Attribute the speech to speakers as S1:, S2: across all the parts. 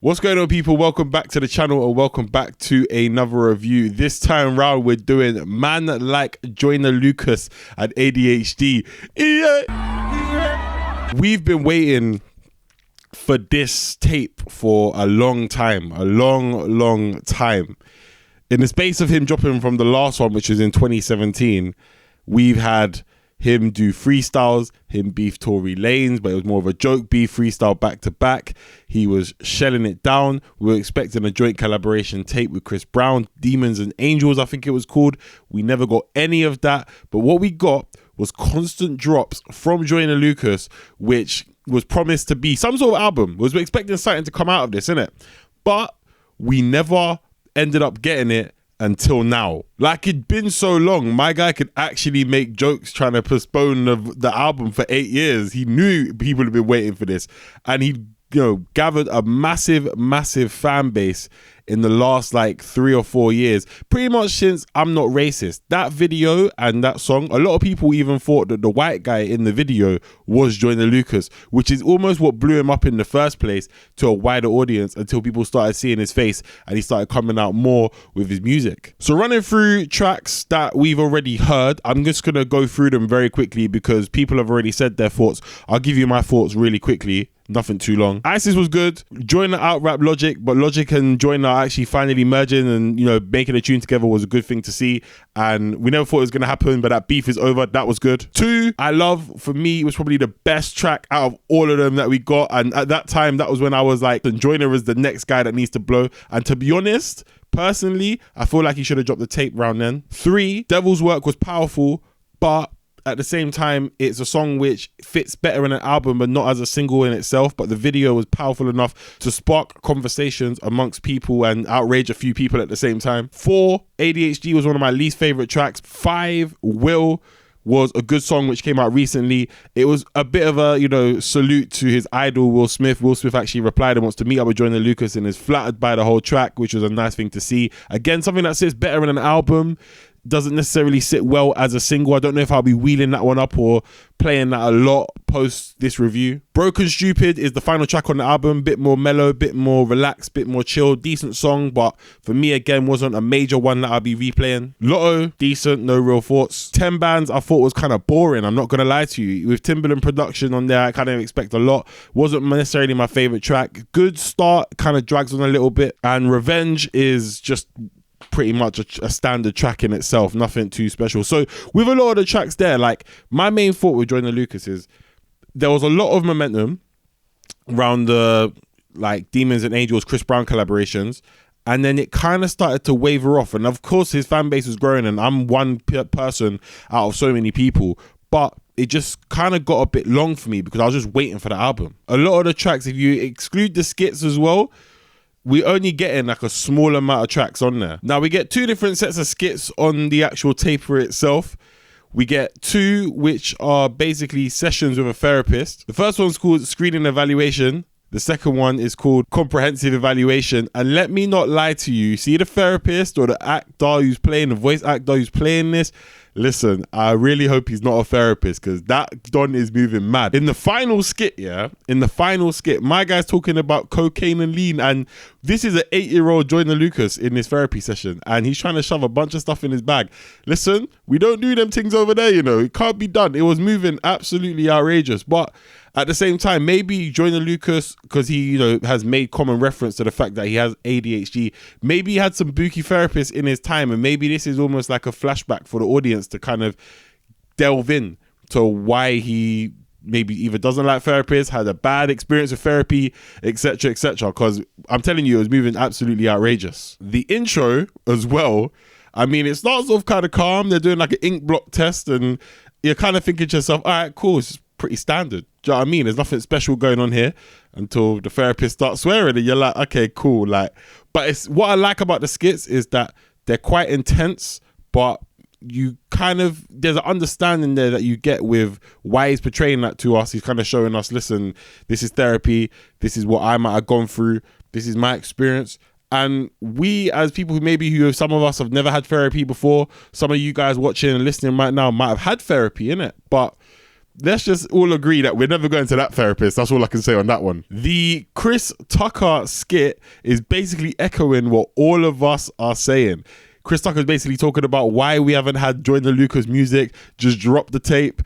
S1: What's going on, people? Welcome back to the channel and welcome back to another review. This time round, we're doing Man Like Joyner Lucas and ADHD. Yeah. We've been waiting for this tape for a long time, a long time. In the space of him dropping from the last one, which was in 2017, we've had him do freestyles, him beef Tory Lanez, but it was more of a joke beef freestyle back to back. He was shelling it down. We were expecting a joint collaboration tape with Chris Brown, Demons and Angels, I think it was called. We never got any of that. But what we got was constant drops from Joyner Lucas, which was promised to be some sort of album. We was expecting something to come out of this, innit? But we never ended up getting it until now. Like, it'd been so long. My guy could actually make jokes trying to postpone the album for 8 years. He knew people had been waiting for this, and he gathered a massive fan base in the last like 3 or 4 years, pretty much since I'm Not Racist. That video and that song, a lot of people even thought that the white guy in the video was Joyner Lucas, which is almost what blew him up in the first place to a wider audience, until people started seeing his face and he started coming out more with his music. So running through tracks that we've already heard, I'm just gonna go through them very quickly because people have already said their thoughts. I'll give you my thoughts really quickly. Nothing too long. ISIS was good. Joyner out-rap Logic, but Logic and Joyner actually finally merging and, making a tune together was a good thing to see. And we never thought it was going to happen, but that beef is over. That was good. 2, I Love, for me, was probably the best track out of all of them that we got. And at that time, that was when I was like, Joyner is the next guy that needs to blow. And to be honest, personally, I feel like he should have dropped the tape round then. 3, Devil's Work was powerful, but at the same time, it's a song which fits better in an album but not as a single in itself, but the video was powerful enough to spark conversations amongst people and outrage a few people at the same time. 4, ADHD was one of my least favorite tracks. 5, Will was a good song which came out recently. It was a bit of a, salute to his idol, Will Smith. Will Smith actually replied and wants to meet up with Joyner Lucas and is flattered by the whole track, which was a nice thing to see. Again, something that sits better in an album doesn't necessarily sit well as a single. I don't know if I'll be wheeling that one up or playing that a lot post this review. Broken Stupid is the final track on the album. Bit more mellow, bit more relaxed, bit more chill. Decent song, but for me, again, wasn't a major one that I'll be replaying. Lotto, decent, no real thoughts. 10 Bands, I thought was kind of boring. I'm not going to lie to you. With Timbaland production on there, I kind of expect a lot. Wasn't necessarily my favorite track. Good Start kind of drags on a little bit. And Revenge is just pretty much a standard track in itself, nothing too special. So with a lot of the tracks there, like, my main thought with Joyner Lucas is there was a lot of momentum around the like Demons and Angels, Chris Brown collaborations, and then it kind of started to waver off. And of course his fan base was growing, and I'm one person out of so many people, but it just kind of got a bit long for me because I was just waiting for the album. A lot of the tracks, if you exclude the skits as well, we're only getting like a small amount of tracks on there. Now we get 2 different sets of skits on the actual tape for itself. We get 2 which are basically sessions with a therapist. The first one's called Screening Evaluation. The second one is called Comprehensive Evaluation. And let me not lie to you, see the therapist or the actor who's playing, the voice actor who's playing this, listen, I really hope he's not a therapist because that Don is moving mad. In the final skit, my guy's talking about cocaine and lean, and this is an 8-year-old Joyner Lucas in this therapy session, and he's trying to shove a bunch of stuff in his bag. Listen, we don't do them things over there, it can't be done. It was moving absolutely outrageous, but at the same time, maybe Joyner Lucas, because he, has made common reference to the fact that he has ADHD, maybe he had some bookie therapists in his time, and maybe this is almost like a flashback for the audience to kind of delve in to why he maybe either doesn't like therapists, had a bad experience with therapy, etc., because I'm telling you, it was moving absolutely outrageous. The intro as well, I mean, it starts off kind of calm. They're doing like an ink block test, and you're kind of thinking to yourself, all right, cool, it's pretty standard. Do you know what I mean? There's nothing special going on here until the therapist starts swearing and you're like, okay, cool. Like, but it's what I like about the skits is that they're quite intense, but you kind of, there's an understanding there that you get with why he's portraying that to us. He's kind of showing us, listen, this is therapy. This is what I might have gone through. This is my experience. And we, as people who some of us have never had therapy before, some of you guys watching and listening right now might have had therapy in it, but let's just all agree that we're never going to that therapist. That's all I can say on that one. The Chris Tucker skit is basically echoing what all of us are saying. Chris Tucker is basically talking about why we haven't had Joyner Lucas music, just drop the tape.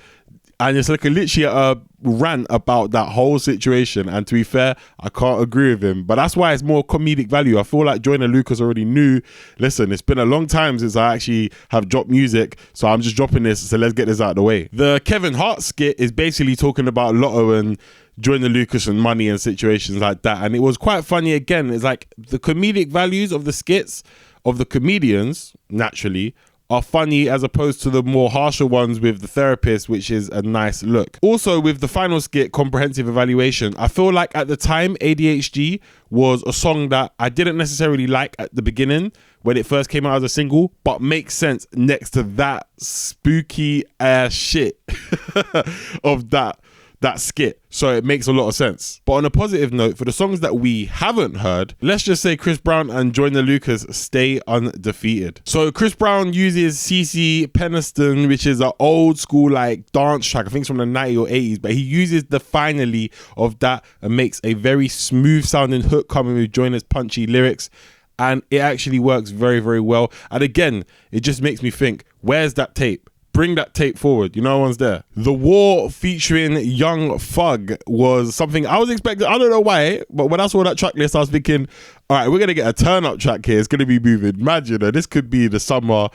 S1: And it's like literally a rant about that whole situation. And to be fair, I can't agree with him. But that's why it's more comedic value. I feel like Joyner Lucas already knew, listen, it's been a long time since I actually have dropped music. So I'm just dropping this. So let's get this out of the way. The Kevin Hart skit is basically talking about Lotto and Joyner Lucas and money and situations like that. And it was quite funny again. It's like the comedic values of the skits of the comedians, naturally, are funny as opposed to the more harsher ones with the therapist, which is a nice look. Also, with the final skit, Comprehensive Evaluation, I feel like at the time, ADHD was a song that I didn't necessarily like at the beginning when it first came out as a single, but makes sense next to that spooky ass shit of that skit. So it makes a lot of sense. But on a positive note, for the songs that we haven't heard, let's just say Chris Brown and Joyner Lucas stay undefeated. So Chris Brown uses CC Peniston, which is an old school like dance track. I think it's from the 90s or 80s, but he uses the finally of that and makes a very smooth sounding hook coming with Joyner's punchy lyrics. And it actually works very, very well. And again, it just makes me think, where's that tape? Bring that tape forward. You know, no one's there. The War featuring Young Thug was something I was expecting. I don't know why, but when I saw that track list, I was thinking, all right, we're going to get a turn up track here. It's going to be moving mad, you know. This could be the summer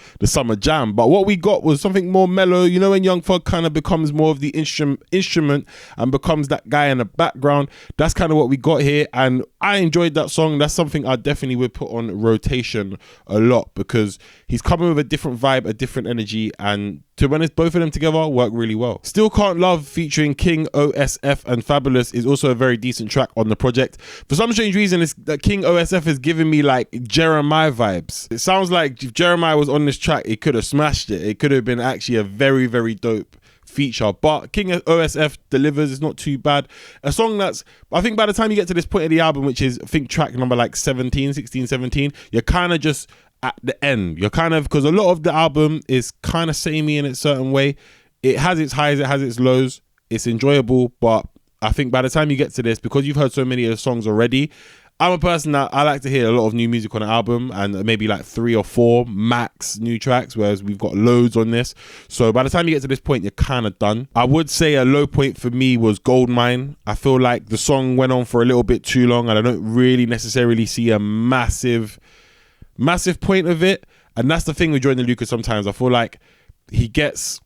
S1: jam. But what we got was something more mellow. You know, when Young Thug kind of becomes more of the instrument and becomes that guy in the background. That's kind of what we got here. And I enjoyed that song. That's something I definitely would put on rotation a lot because he's coming with a different vibe, a different energy. And to be honest, both of them together work really well. Still Can't Love featuring King OSF and Fabolous is also a very decent track on the project. For some strange reason, it's that King OSF is giving me like Jeremiah vibes. It sounds like if Jeremiah was on this track, it could have smashed it. It could have been actually a very, very dope feature. But King OSF delivers. It's not too bad. A song that's, I think by the time you get to this point of the album, which is, I think track number like 16, 17, you're kind of just at the end. You're kind of, because a lot of the album is kind of samey in a certain way. It has its highs, it has its lows. It's enjoyable, but I think by the time you get to this, because you've heard so many of the songs already, I'm a person that I like to hear a lot of new music on an album and maybe like 3 or 4 max new tracks, whereas we've got loads on this. So by the time you get to this point, you're kind of done. I would say a low point for me was Goldmine. I feel like the song went on for a little bit too long and I don't really necessarily see a massive point of it. And that's the thing with Joyner Lucas sometimes. I feel like he gets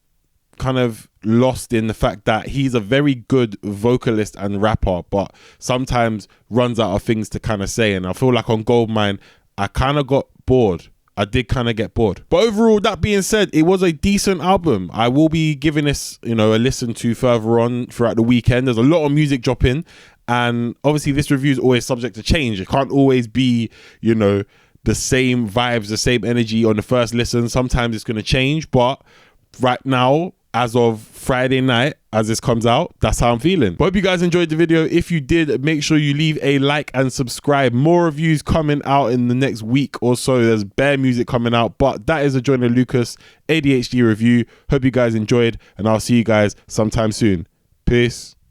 S1: kind of lost in the fact that he's a very good vocalist and rapper, but sometimes runs out of things to kind of say. And I feel like on Goldmine, I kind of got bored. I did kind of get bored. But overall, that being said, it was a decent album. I will be giving this, you know, a listen to further on throughout the weekend. There's a lot of music dropping. And obviously this review is always subject to change. It can't always be, you know, the same vibes, the same energy on the first listen. Sometimes it's going to change. But right now, as of Friday night, as this comes out, that's how I'm feeling. But hope you guys enjoyed the video. If you did, make sure you leave a like and subscribe. More reviews coming out in the next week or so. There's bare music coming out, but that is a Joyner Lucas ADHD review. Hope you guys enjoyed, and I'll see you guys sometime soon. Peace.